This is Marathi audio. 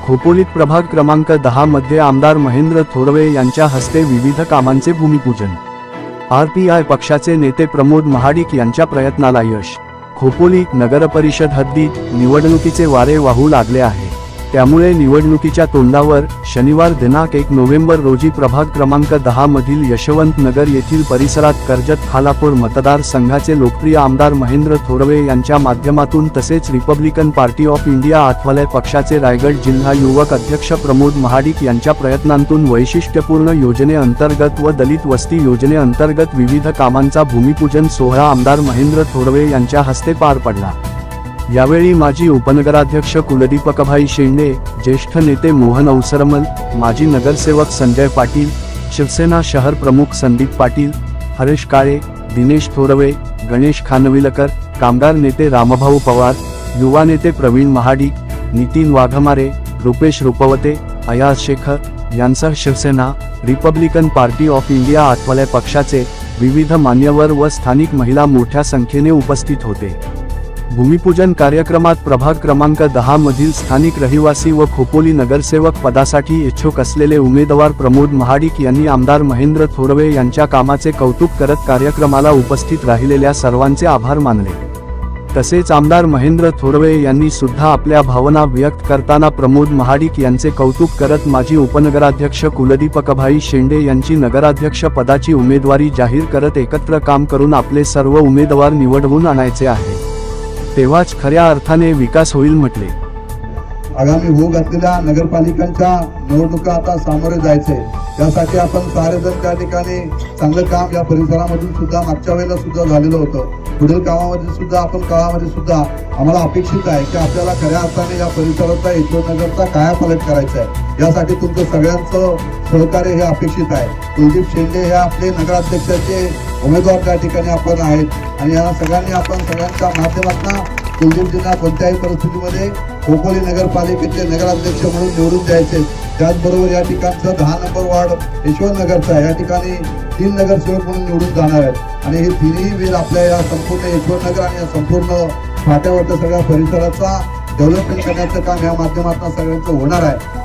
खोपोलीत प्रभाग क्रमांक 10 मध्ये आमदार महेंद्र थोरवे यांच्या हस्ते विविध कामांचे भूमिपूजन। RPI पक्षाचे नेते प्रमोद महाडिक यांच्या प्रयत्नाला यश। खोपोली नगरपरिषद हद्दीत निवडणुकीचे वारे वाहू लागले आहे, त्यामुळे निवडणुकीच्या तोंडावर शनिवार दिनांक 1 नोव्हेंबर रोजी प्रभाग क्रमांक 10 मधील यशवंत नगर येथील परिसरात कर्जत खालापूर मतदारसंघाचे लोकप्रिय आमदार महेंद्र थोरवे यांच्या माध्यमातून तसेच Republican Party of India Athawale पक्षाचे रायगड जिल्हा युवक अध्यक्ष प्रमोद महाडिक यांच्या प्रयत्नांतून वैशिष्ट्यपूर्ण योजनेअंतर्गत व दलित वस्ती योजनेअंतर्गत विविध कामांचा भूमिपूजन सोहळा आमदार महेंद्र थोरवे यांच्या हस्ते पार पडला। यावेळी माजी उपनगराध्यक्ष कुलदीपकभाई शेंडे, ज्येष्ठ नेते मोहन अवसरमल, माजी नगरसेवक संजय पाटील, शिवसेना शहर प्रमुख संदीप पाटील, हरेश काळे, दिनेश थोरवे, गणेश खानविलकर, कामगार नेते रामभाऊ पवार, युवा नेते प्रवीण महाडिक, नितीन वाघमारे, रुपेश रुपवते, अयाज शेखर यांसह Shiv Sena, Republican Party of India Athawale पक्षाचे विविध मान्यवर व स्थानिक महिला मोठ्या संख्येने उपस्थित होते। भूमिपूजन कार्यक्रमात प्रभाग क्रमांक 10 मधील स्थानिक रहिवासी व खोपोली नगरसेवक पदासाठी इच्छुक असलेले उमेदवार प्रमोद महाडिक यांनी आमदार महेंद्र थोरवे यांच्या कामाचे कौतुक करत कार्यक्रमाला उपस्थित राहिलेल्या सर्वांचे आभार मानले। तसेच आमदार महेंद्र थोरवे यांनी सुद्धा आपल्या भावना व्यक्त करताना प्रमोद महाडिक यांचे कौतुक करत माजी उपनगराध्यक्ष कुलदीपकभाई शेंडे यांची नगराध्यक्ष पदाची उमेदवारी जाहीर करत एकत्र काम करून आपले सर्व उमेदवार निवडवून आणायचे आहे, तेव्हाच खऱ्या अर्थाने विकास होईल म्हटले। आगामी होऊ घातलेल्या नगरपालिकांच्या निवडणुका आता सामोरे जायचे, त्यासाठी आपण सारेजण त्या ठिकाणी चांगलं काम या परिसरामधून सुद्धा मागच्या वेळेला सुद्धा झालेलं होतं। पुढील कामामध्ये सुद्धा आपण काळामध्ये सुद्धा आम्हाला अपेक्षित आहे की आपल्याला खऱ्या अर्थाने या परिसराचा यशवंत नगरचा कायापालट करायचा आहे। यासाठी तुमचं सगळ्यांचं सहकार्य हे अपेक्षित आहे। कुलदीप शेंडे हे आपले नगराध्यक्षाचे उमेदवार त्या ठिकाणी आपण आहेत आणि या सगळ्यांनी आपण सगळ्यांच्या माध्यमातून कुलदीपजींना कोणत्याही परिस्थितीमध्ये खोपोली नगरपालिकेचे नगराध्यक्ष म्हणून निवडून द्यायचे। त्याचबरोबर या ठिकाणचं 10 नंबर वार्ड यशवंत नगरचा आहे, या ठिकाणी 3 नगरसेवक म्हणून निवडून जाणार आहेत आणि हे तिन्ही वेळ आपल्या या संपूर्ण यशवंत नगर आणि या संपूर्ण फाट्यावरच्या सगळ्या परिसराचा डेव्हलपमेंट करण्याचं काम या माध्यमातून सगळ्यांचं होणार आहे।